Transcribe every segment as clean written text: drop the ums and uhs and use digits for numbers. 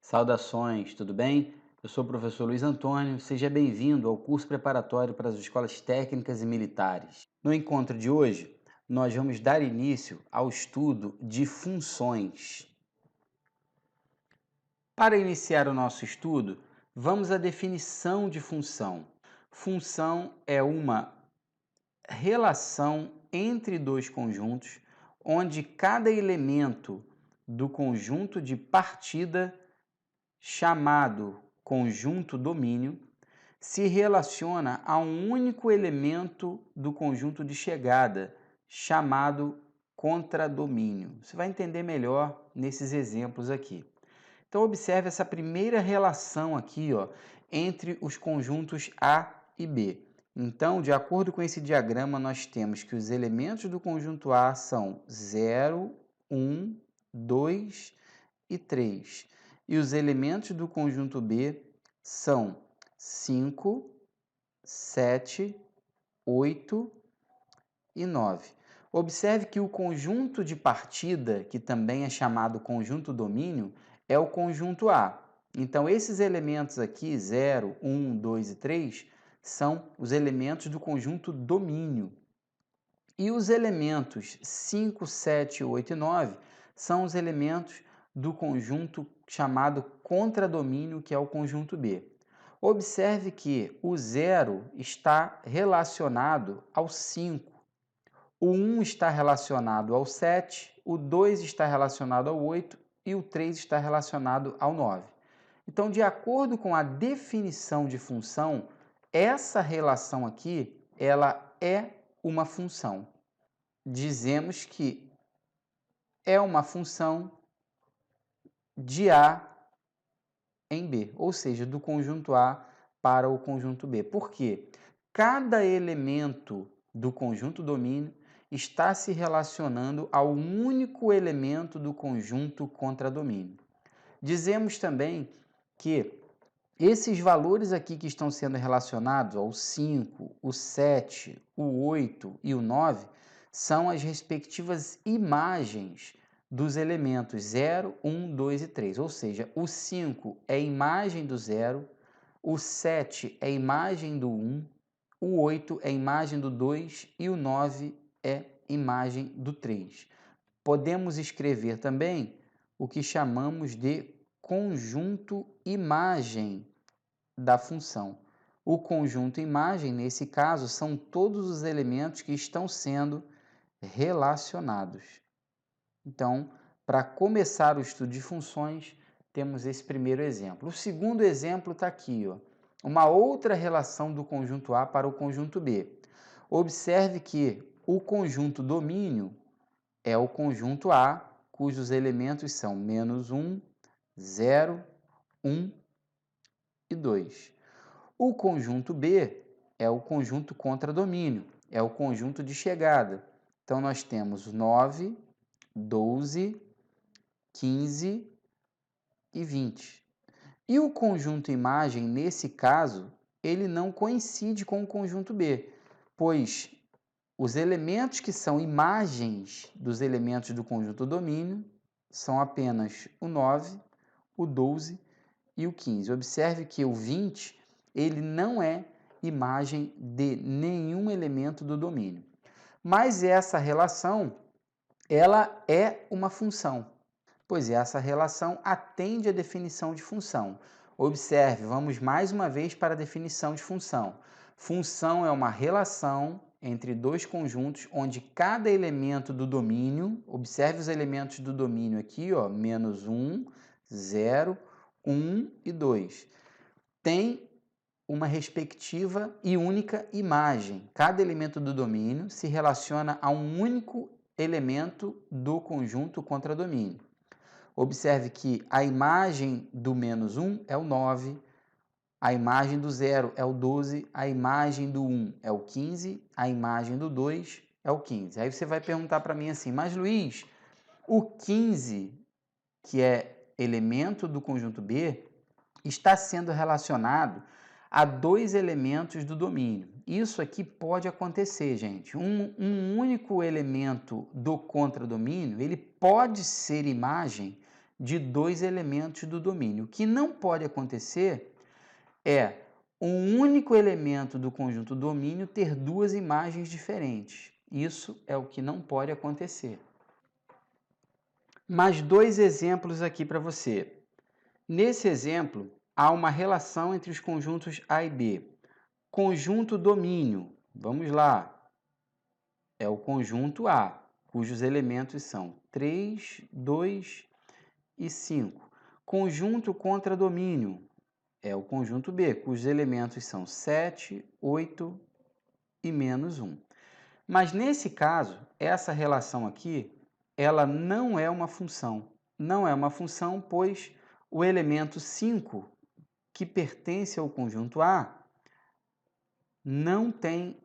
Saudações, tudo bem? Eu sou o professor Luiz Antônio, seja bem-vindo ao curso preparatório para as escolas técnicas e militares. No encontro de hoje, nós vamos dar início ao estudo de funções. Para iniciar o nosso estudo, vamos à definição de função. Função é uma relação entre dois conjuntos, onde cada elemento do conjunto de partida chamado conjunto domínio, se relaciona a um único elemento do conjunto de chegada, chamado contradomínio. Você vai entender melhor nesses exemplos aqui. Então, observe essa primeira relação aqui, ó, entre os conjuntos A e B. Então, de acordo com esse diagrama, nós temos que os elementos do conjunto A são 0, 1, 2 e 3. E os elementos do conjunto B são 5, 7, 8 e 9. Observe que o conjunto de partida, que também é chamado conjunto domínio, é o conjunto A. Então, esses elementos aqui, 0, 1, 2 e 3, são os elementos do conjunto domínio. E os elementos 5, 7, 8 e 9 são os elementos do conjunto chamado contradomínio, que é o conjunto B. Observe que o 0 está relacionado ao 5, o 1 está relacionado ao 7, o 2 está relacionado ao 8 e o 3 está relacionado ao 9. Então, de acordo com a definição de função, essa relação aqui, ela é uma função. Dizemos que é uma função de A em B, ou seja, do conjunto A para o conjunto B. Por quê? Cada elemento do conjunto domínio está se relacionando ao único elemento do conjunto contradomínio. Dizemos também que esses valores aqui que estão sendo relacionados, ó, o 5, o 7, o 8 e o 9, são as respectivas imagens dos elementos 0, 1, 2 e 3. Ou seja, o 5 é a imagem do 0, o 7 é a imagem do 1, o 8 é a imagem do 2 e o 9 é imagem do 3. Podemos escrever também o que chamamos de conjunto imagem da função. O conjunto imagem, nesse caso, são todos os elementos que estão sendo relacionados. Então, para começar o estudo de funções, temos esse primeiro exemplo. O segundo exemplo está aqui, ó, uma outra relação do conjunto A para o conjunto B. Observe que o conjunto domínio é o conjunto A, cujos elementos são -1, 0, 1 e 2. O conjunto B é o conjunto contradomínio, é o conjunto de chegada. Então, nós temos 9, 12, 15 e 20. E o conjunto imagem, nesse caso, ele não coincide com o conjunto B, pois os elementos que são imagens dos elementos do conjunto domínio são apenas o 9, o 12 e o 15. Observe que o 20 ele não é imagem de nenhum elemento do domínio. Mas essa relação, ela é uma função, pois essa relação atende à definição de função. Observe, vamos mais uma vez para a definição de função. Função é uma relação entre dois conjuntos onde cada elemento do domínio, observe os elementos do domínio aqui, ó, -1, 0, 1 e 2, tem uma respectiva e única imagem. Cada elemento do domínio se relaciona a um único elemento do conjunto contradomínio. Observe que a imagem do -1 é o 9, a imagem do 0 é o 12, a imagem do 1 é o 15, a imagem do 2 é o 15. Aí você vai perguntar para mim assim, mas Luiz, o 15, que é elemento do conjunto B, está sendo relacionado a dois elementos do domínio. Isso aqui pode acontecer, gente. Um único elemento do contradomínio, ele pode ser imagem de dois elementos do domínio. O que não pode acontecer é um único elemento do conjunto domínio ter duas imagens diferentes. Isso é o que não pode acontecer. Mais dois exemplos aqui para você. Nesse exemplo, há uma relação entre os conjuntos A e B. Conjunto domínio, vamos lá, é o conjunto A, cujos elementos são 3, 2 e 5. Conjunto contradomínio, é o conjunto B, cujos elementos são 7, 8 e menos 1. Mas nesse caso, essa relação aqui, ela não é uma função. Não é uma função, pois o elemento 5, que pertence ao conjunto A, não tem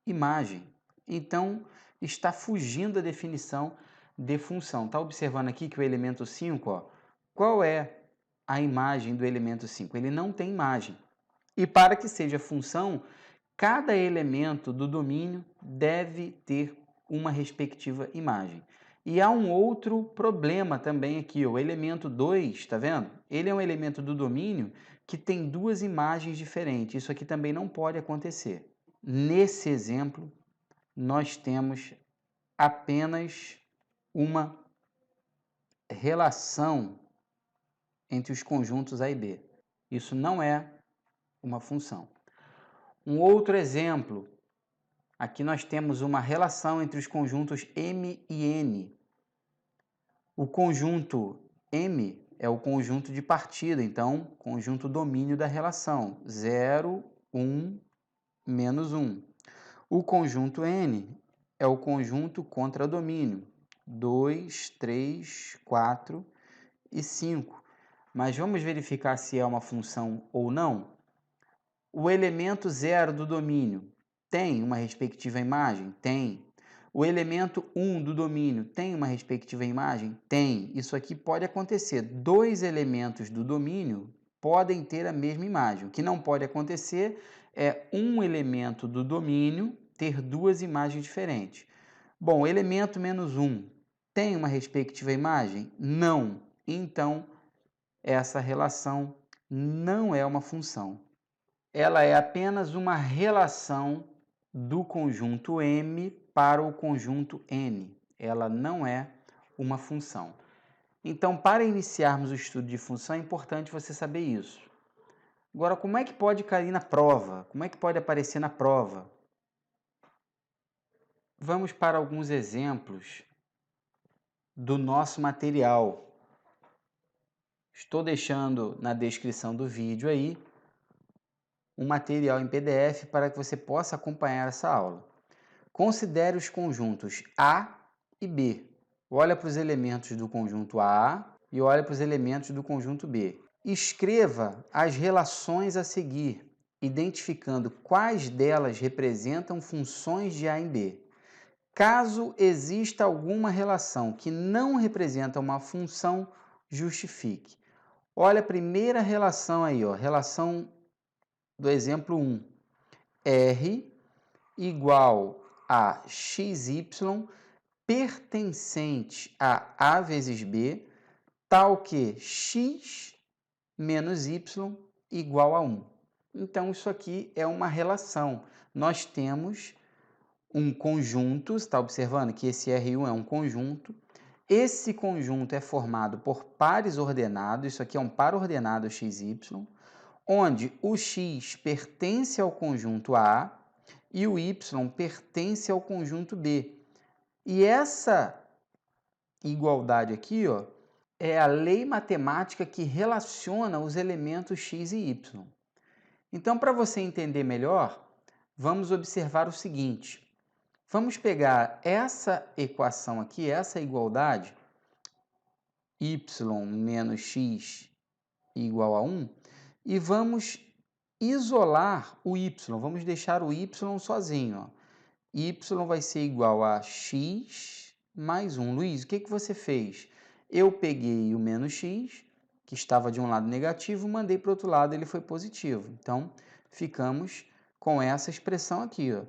imagem. Então, está fugindo da definição de função. Está observando aqui que o elemento 5, ó, qual é a imagem do elemento 5? Ele não tem imagem. E para que seja função, cada elemento do domínio deve ter uma respectiva imagem. E há um outro problema também aqui, o elemento 2, está vendo? Ele é um elemento do domínio que tem duas imagens diferentes. Isso aqui também não pode acontecer. Nesse exemplo, nós temos apenas uma relação entre os conjuntos A e B. Isso não é uma função. Um outro exemplo, aqui nós temos uma relação entre os conjuntos M e N. O conjunto M é o conjunto de partida, então, conjunto domínio da relação, 0, 1, menos 1. O conjunto N é o conjunto contradomínio, 2, 3, 4 e 5. Mas vamos verificar se é uma função ou não? O elemento 0 do domínio tem uma respectiva imagem? Tem. O elemento 1 do domínio tem uma respectiva imagem? Tem. Isso aqui pode acontecer. Dois elementos do domínio podem ter a mesma imagem. O que não pode acontecer é um elemento do domínio ter duas imagens diferentes. Bom, o elemento menos 1 tem uma respectiva imagem? Não. Então, essa relação não é uma função. Ela é apenas uma relação do conjunto M para o conjunto N. Ela não é uma função. Então, para iniciarmos o estudo de função, é importante você saber isso. Agora, como é que pode cair na prova? Como é que pode aparecer na prova? Vamos para alguns exemplos do nosso material. Estou deixando na descrição do vídeo aí um material em PDF para que você possa acompanhar essa aula. Considere os conjuntos A e B. Olha para os elementos do conjunto A e olha para os elementos do conjunto B. Escreva as relações a seguir, identificando quais delas representam funções de A em B. Caso exista alguma relação que não representa uma função, justifique. Olha a primeira relação aí, ó, relação do exemplo 1. R igual a xy pertencente a A vezes B, tal que x menos y igual a 1. Então, isso aqui é uma relação. Nós temos um conjunto, está observando que esse R1 é um conjunto. Esse conjunto é formado por pares ordenados, isso aqui é um par ordenado XY, onde o x pertence ao conjunto A e o y pertence ao conjunto B. E essa igualdade aqui, ó, é a lei matemática que relaciona os elementos x e y. Então, para você entender melhor, vamos observar o seguinte. Vamos pegar essa equação aqui, essa igualdade, y menos x igual a 1, e vamos isolar o y, vamos deixar o y sozinho. Ó. Y vai ser igual a x mais 1. Luiz, o que você fez? Eu peguei o menos x, que estava de um lado negativo, mandei para o outro lado, ele foi positivo. Então, ficamos com essa expressão aqui, ó.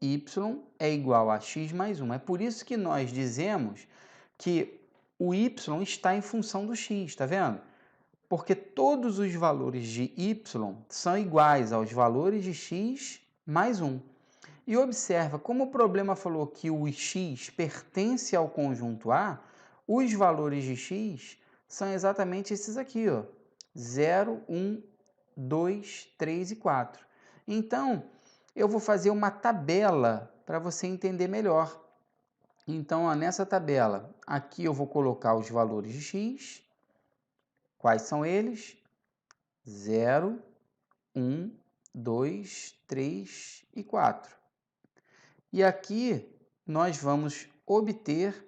Y é igual a x mais 1. É por isso que nós dizemos que o y está em função do x, está vendo? Porque todos os valores de y são iguais aos valores de x mais 1. E observa, como o problema falou que o x pertence ao conjunto A, os valores de x são exatamente esses aqui, ó, 0, 1, 2, 3 e 4. Então, eu vou fazer uma tabela para você entender melhor. Então, ó, nessa tabela, aqui eu vou colocar os valores de x. Quais são eles? 0, 1, 2, 3 e 4. E aqui nós vamos obter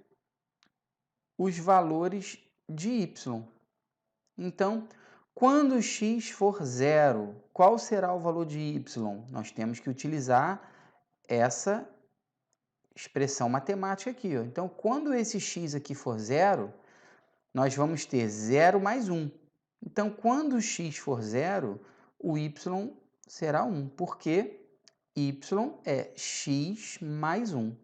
os valores de y. Então, quando x for zero, qual será o valor de y? Nós temos que utilizar essa expressão matemática aqui, ó. Então, quando esse x aqui for zero, nós vamos ter 0 mais 1. Então, quando x for zero, o y será 1, porque y é x mais 1.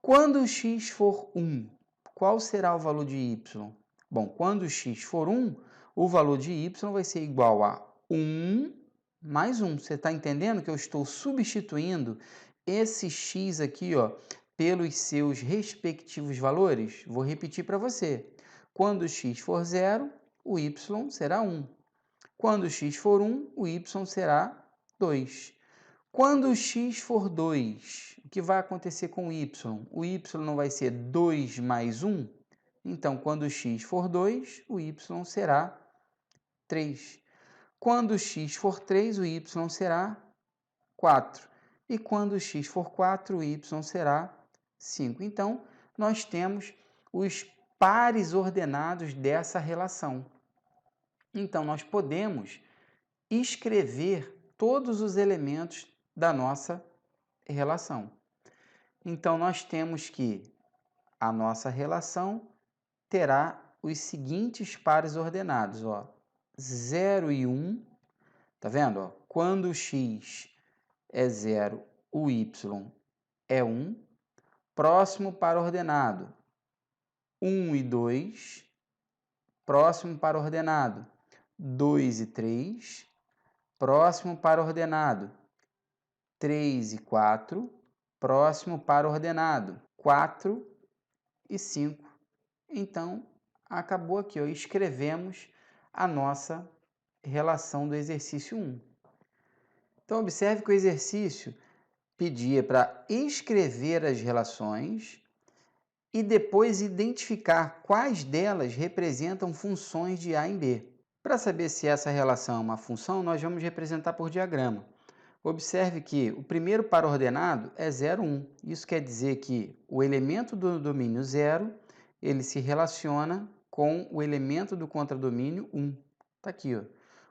Quando x for 1, qual será o valor de y? Bom, quando x for 1, o valor de y vai ser igual a 1 mais 1. Você está entendendo que eu estou substituindo esse x aqui, ó, pelos seus respectivos valores? Vou repetir para você. Quando x for 0, o y será 1. Quando x for 1, o y será 2. Quando x for 2, o que vai acontecer com o y? O y não vai ser 2 mais 1? Então, quando x for 2, o y será 3. Quando x for 3, o y será 4. E quando x for 4, o y será 5. Então, nós temos os pares ordenados dessa relação. Então, nós podemos escrever todos os elementos da nossa relação. Então, nós temos que a nossa relação terá os seguintes pares ordenados, ó, 0 e 1, tá vendo? Ó? Quando o x é 0, o y é 1. Próximo par ordenado, 1 e 2. Próximo par ordenado, 2 e 3. Próximo par ordenado, 3 e 4. Próximo par ordenado, 4 e 5. Então, acabou aqui, ó, escrevemos a nossa relação do exercício 1. Então, observe que o exercício pedia para escrever as relações e depois identificar quais delas representam funções de A em B. Para saber se essa relação é uma função, nós vamos representar por diagrama. Observe que o primeiro par ordenado é 0, 1. Isso quer dizer que o elemento do domínio 0, ele se relaciona com o elemento do contradomínio 1. Está aqui, ó.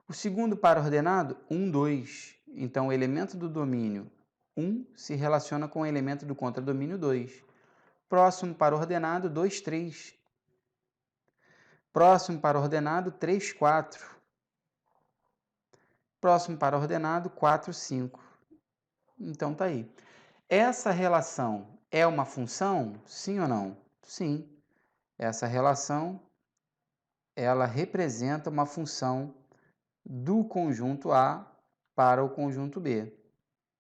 O segundo par ordenado, 1, 2. Então, o elemento do domínio 1 se relaciona com o elemento do contradomínio 2. Próximo par ordenado, 2, 3. Próximo par ordenado, 3, 4. Próximo par ordenado, 4, 5. Então, tá aí. Essa relação é uma função? Sim ou não? Sim. Essa relação, ela representa uma função do conjunto A para o conjunto B.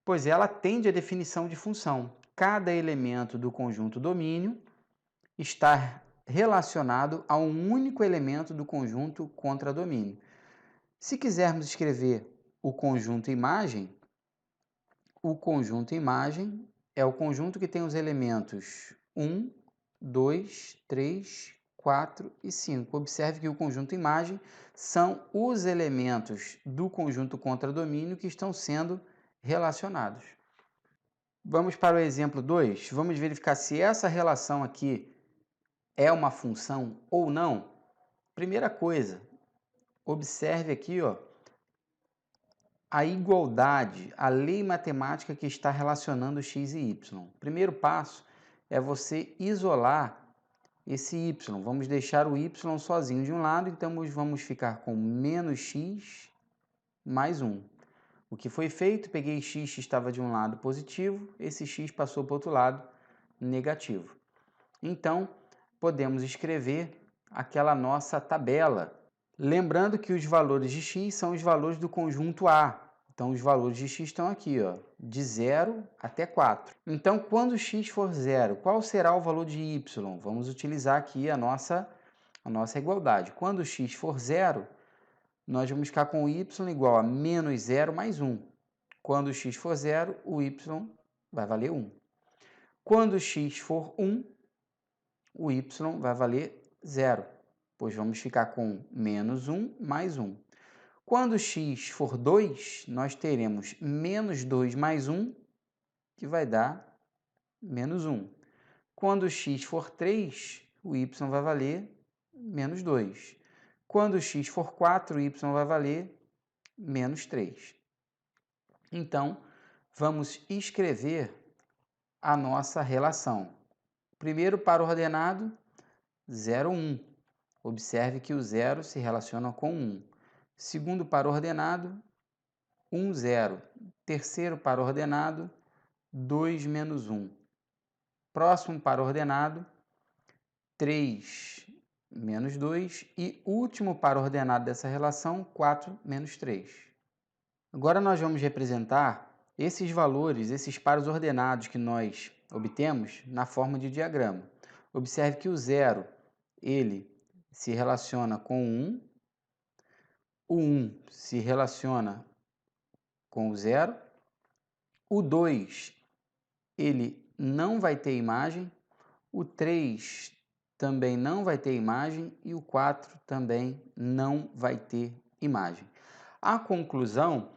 Pois ela atende à definição de função. Cada elemento do conjunto domínio está relacionado a um único elemento do conjunto contradomínio. Se quisermos escrever o conjunto imagem é o conjunto que tem os elementos 1, 2, 3, 4 e 5. Observe que o conjunto imagem são os elementos do conjunto contradomínio que estão sendo relacionados. Vamos para o exemplo 2. Vamos verificar se essa relação aqui é uma função ou não. Primeira coisa, observe aqui, ó, a igualdade, a lei matemática que está relacionando x e y. Primeiro passo é você isolar esse y. Vamos deixar o y sozinho de um lado, então vamos ficar com menos x mais 1. O que foi feito? Peguei x que estava de um lado positivo, esse x passou para o outro lado negativo. Então, podemos escrever aquela nossa tabela. Lembrando que os valores de x são os valores do conjunto A. Então, os valores de x estão aqui, ó, de 0 até 4. Então, quando x for 0, qual será o valor de y? Vamos utilizar aqui a nossa igualdade. Quando x for 0, nós vamos ficar com o y igual a menos 0 mais 1. Quando x for 0, o y vai valer 1. Quando x for 1, o y vai valer 0, pois vamos ficar com menos 1 mais 1. Quando x for 2, nós teremos menos 2 mais 1, que vai dar menos 1. Quando x for 3, o y vai valer menos 2. Quando x for 4, o y vai valer menos 3. Então, vamos escrever a nossa relação. Primeiro, para o ordenado 0, 1. Observe que o 0 se relaciona com 1. Segundo, para o ordenado 1, 0. Terceiro, para o ordenado 2 menos 1. Próximo, para o ordenado 3 menos 2. E último, para o ordenado dessa relação, 4 menos 3. Agora nós vamos representar esses valores, esses pares ordenados que nós obtemos na forma de diagrama. Observe que o 0, ele se relaciona com o 1, o 1 se relaciona com o 0, o 2, ele não vai ter imagem, o 3 também não vai ter imagem e o 4 também não vai ter imagem. A conclusão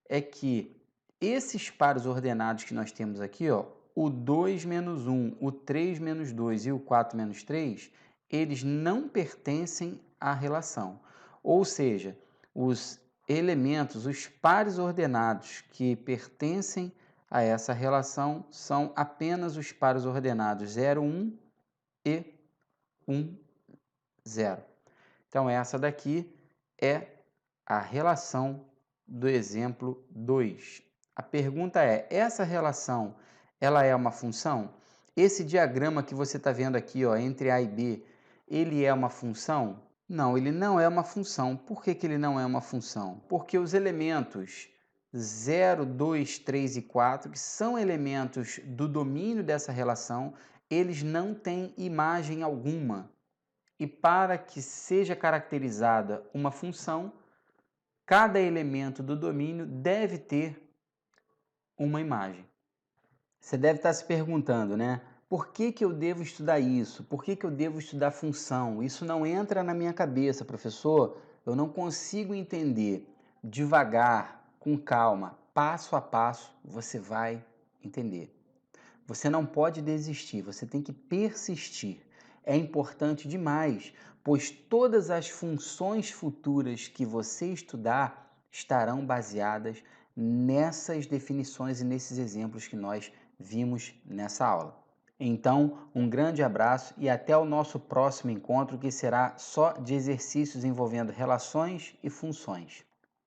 é que esses pares ordenados que nós temos aqui, ó, o 2 menos 1, o 3 menos 2 e o 4 menos 3, eles não pertencem à relação. Ou seja, os elementos, os pares ordenados que pertencem a essa relação são apenas os pares ordenados 0, 1 e 1, 0. Então, essa daqui é a relação do exemplo 2. A pergunta é, essa relação, ela é uma função? Esse diagrama que você está vendo aqui, ó, entre A e B, ele é uma função? Não, ele não é uma função. Por que ele não é uma função? Porque os elementos 0, 2, 3 e 4, que são elementos do domínio dessa relação, eles não têm imagem alguma. E para que seja caracterizada uma função, cada elemento do domínio deve ter uma imagem. Você deve estar se perguntando, né? Por que eu devo estudar isso? Por que eu devo estudar função? Isso não entra na minha cabeça, professor. Eu não consigo entender. Devagar, com calma, passo a passo, você vai entender. Você não pode desistir, você tem que persistir. É importante demais, pois todas as funções futuras que você estudar estarão baseadas nessas definições e nesses exemplos que nós vimos nessa aula. Então, um grande abraço e até o nosso próximo encontro, que será só de exercícios envolvendo relações e funções.